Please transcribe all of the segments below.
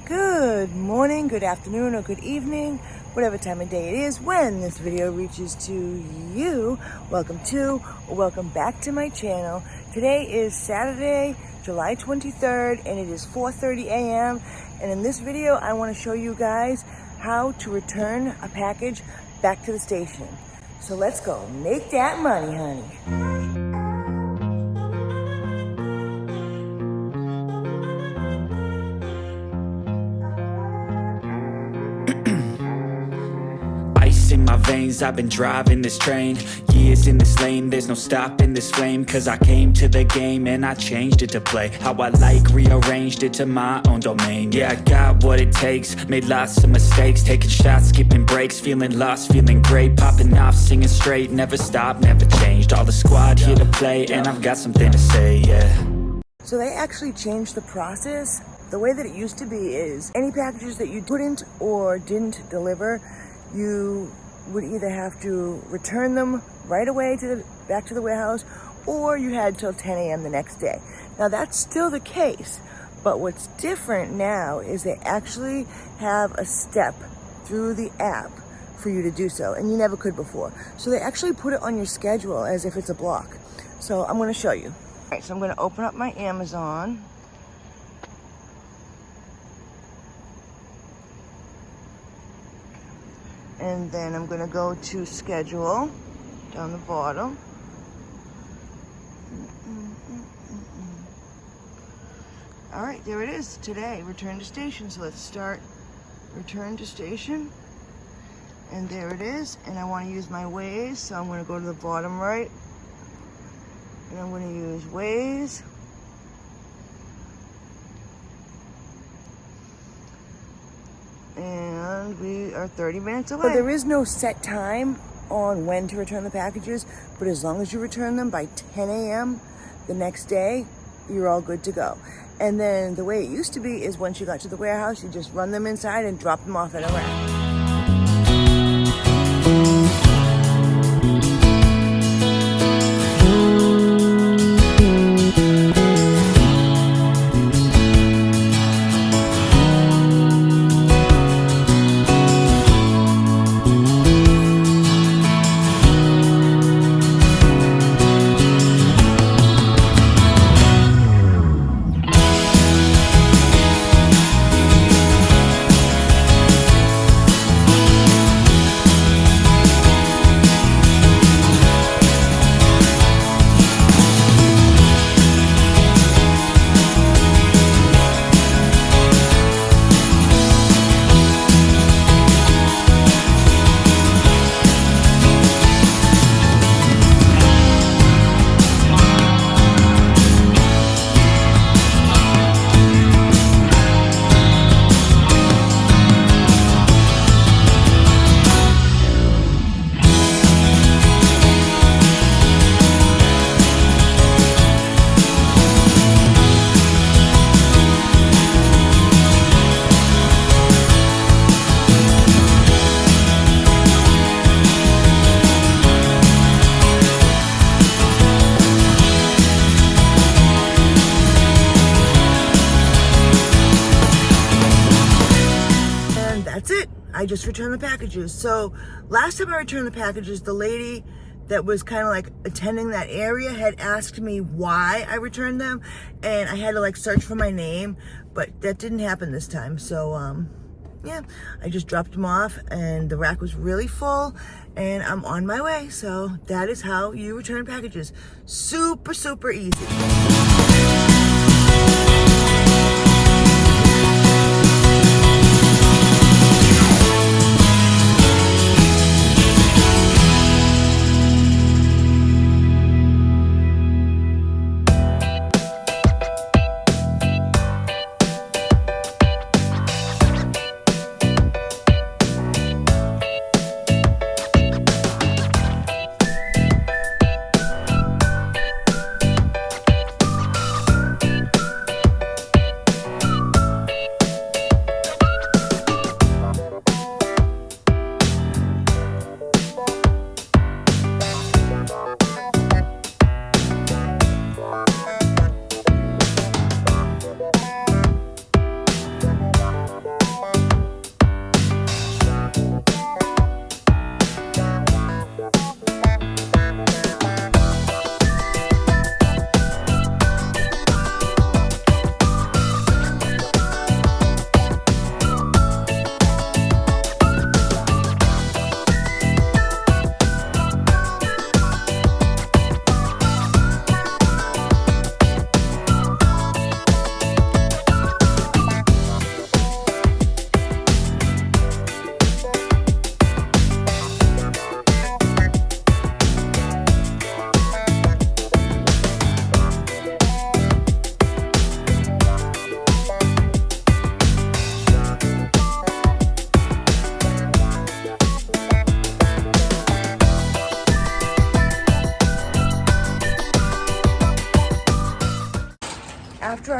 Good morning, good afternoon, or good evening, whatever time of day it is when this video reaches to you. Welcome to or welcome back to my channel. Today is Saturday, July 23rd, and it is 4:30 a.m. And in this video, I want to show you guys how to return a package back to the station. So let's go. Make that money, honey. In my veins, I've been driving this train. Years in this lane, there's no stopping this flame. Cause I came to the game and I changed it to play how I like, rearranged it to my own domain. Yeah, I got what it takes, made lots of mistakes, taking shots, skipping breaks, feeling lost, feeling great, popping off, singing straight, never stopped, never changed. All the squad here to play, and I've got something to say, yeah. So they actually changed the process. The way that it used to be is any packages that you couldn't or didn't deliver, you would either have to return them right away back to the warehouse, or you had till 10 a.m. the next day. Now that's still the case, but what's different now is they actually have a step through the app for you to do so, and you never could before. So they actually put it on your schedule as if it's a block. So I'm going to show you. All right, so I'm going to open up my Amazon. And then I'm going to go to schedule down the bottom. All right, there it is today, return to station. So let's start return to station. And there it is. And I want to use my Waze. So I'm going to go to the bottom right. And I'm going to use Waze. And we are 30 minutes away. So there is no set time on when to return the packages, but as long as you return them by 10 a.m. the next day, you're all good to go. And then the way it used to be is once you got to the warehouse, you just run them inside and drop them off at a rack. I just returned the packages. So last time I returned the packages, the lady that was kind of like attending that area had asked me why I returned them, and I had to like search for my name, but that didn't happen this time. So yeah, I just dropped them off, and the rack was really full, and I'm on my way. So that is how you return packages. Super, super easy.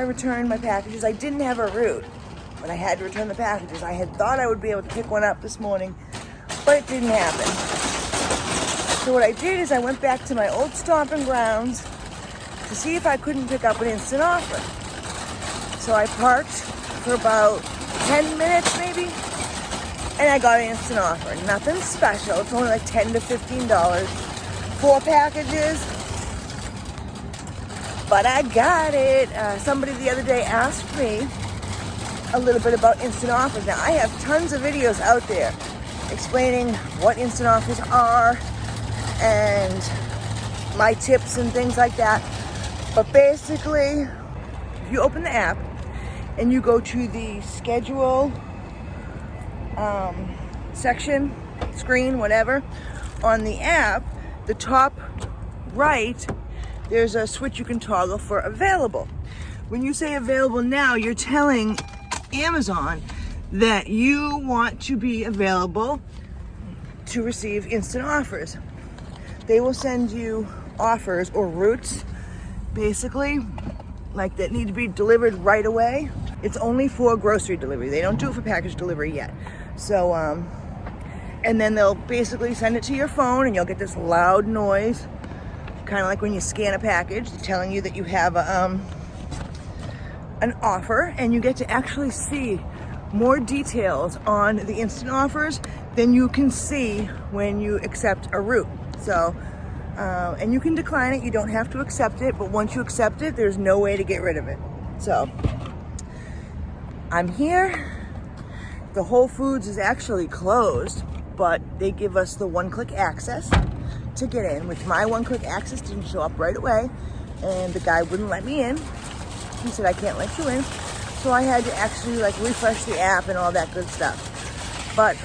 returned my packages. I didn't have a route, but I had to return the packages. I had thought I would be able to pick one up this morning, but it didn't happen. So what I did is I went back to my old stomping grounds to see if I couldn't pick up an instant offer. So I parked for about 10 minutes maybe, and I got an instant offer. Nothing special, it's only like $10 to $15, 4 packages, but I got it. Somebody the other day asked me a little bit about instant offers. Now I have tons of videos out there explaining what instant offers are and my tips and things like that. But basically, if you open the app and you go to the schedule section, screen, whatever, on the app, the top right, there's a switch you can toggle for available. When you say available now, you're telling Amazon that you want to be available to receive instant offers. They will send you offers or routes, basically, like that need to be delivered right away. It's only for grocery delivery. They don't do it for package delivery yet. So, and then they'll basically send it to your phone and you'll get this loud noise, kind of like when you scan a package, telling you that you have an offer, and you get to actually see more details on the instant offers than you can see when you accept a route. So, and you can decline it, you don't have to accept it, but once you accept it, there's no way to get rid of it. So, I'm here. The Whole Foods is actually closed, but they give us the one-click access to get in, which my one-click access didn't show up right away, and the guy wouldn't let me in. He said, I can't let you in. So I had to actually like refresh the app and all that good stuff. But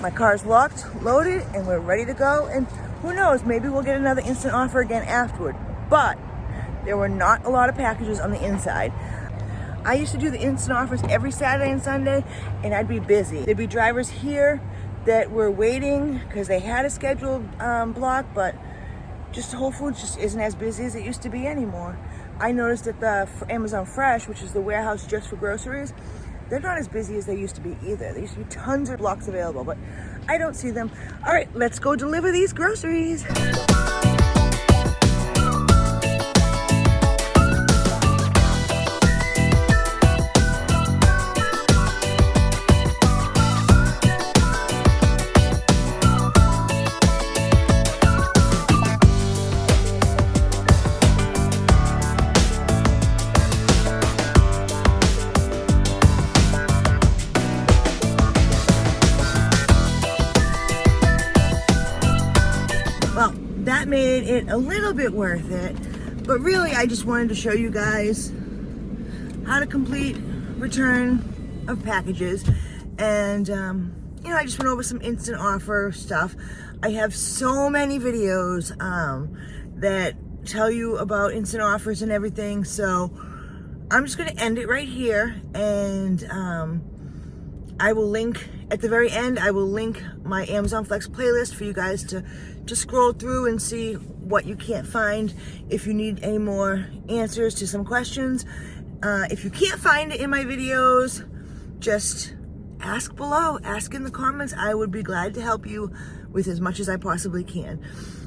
my car's locked, loaded, and we're ready to go. And who knows, maybe we'll get another instant offer again afterward. But there were not a lot of packages on the inside. I used to do the instant offers every Saturday and Sunday, and I'd be busy. There'd be drivers here that were waiting because they had a scheduled block, but just Whole Foods just isn't as busy as it used to be anymore. I noticed that the Amazon Fresh, which is the warehouse just for groceries, they're not as busy as they used to be either. There used to be tons of blocks available, but I don't see them. All right, let's go deliver these groceries. Well, that made it a little bit worth it, but really I just wanted to show you guys how to complete return of packages, and you know, I just went over some instant offer stuff. I have so many videos that tell you about instant offers and everything, so I'm just going to end it right here, and I will link at the very end. I will link my Amazon Flex playlist for you guys to scroll through and see what you can't find if you need any more answers to some questions. If you can't find it in my videos, just ask below, ask in the comments. I would be glad to help you with as much as I possibly can.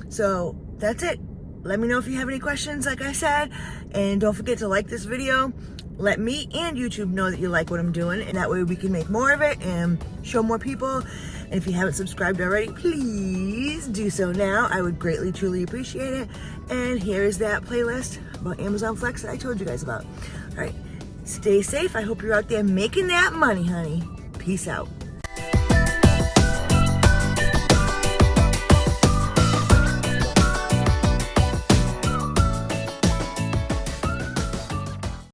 So that's it. Let me know if you have any questions, like I said, and don't forget to like this video. Let me and YouTube know that you like what I'm doing, and that way we can make more of it and show more people. And if you haven't subscribed already, please do so now. I would greatly, truly appreciate it. And here's that playlist about Amazon Flex that I told you guys about. All right, stay safe. I hope you're out there making that money, honey. Peace out.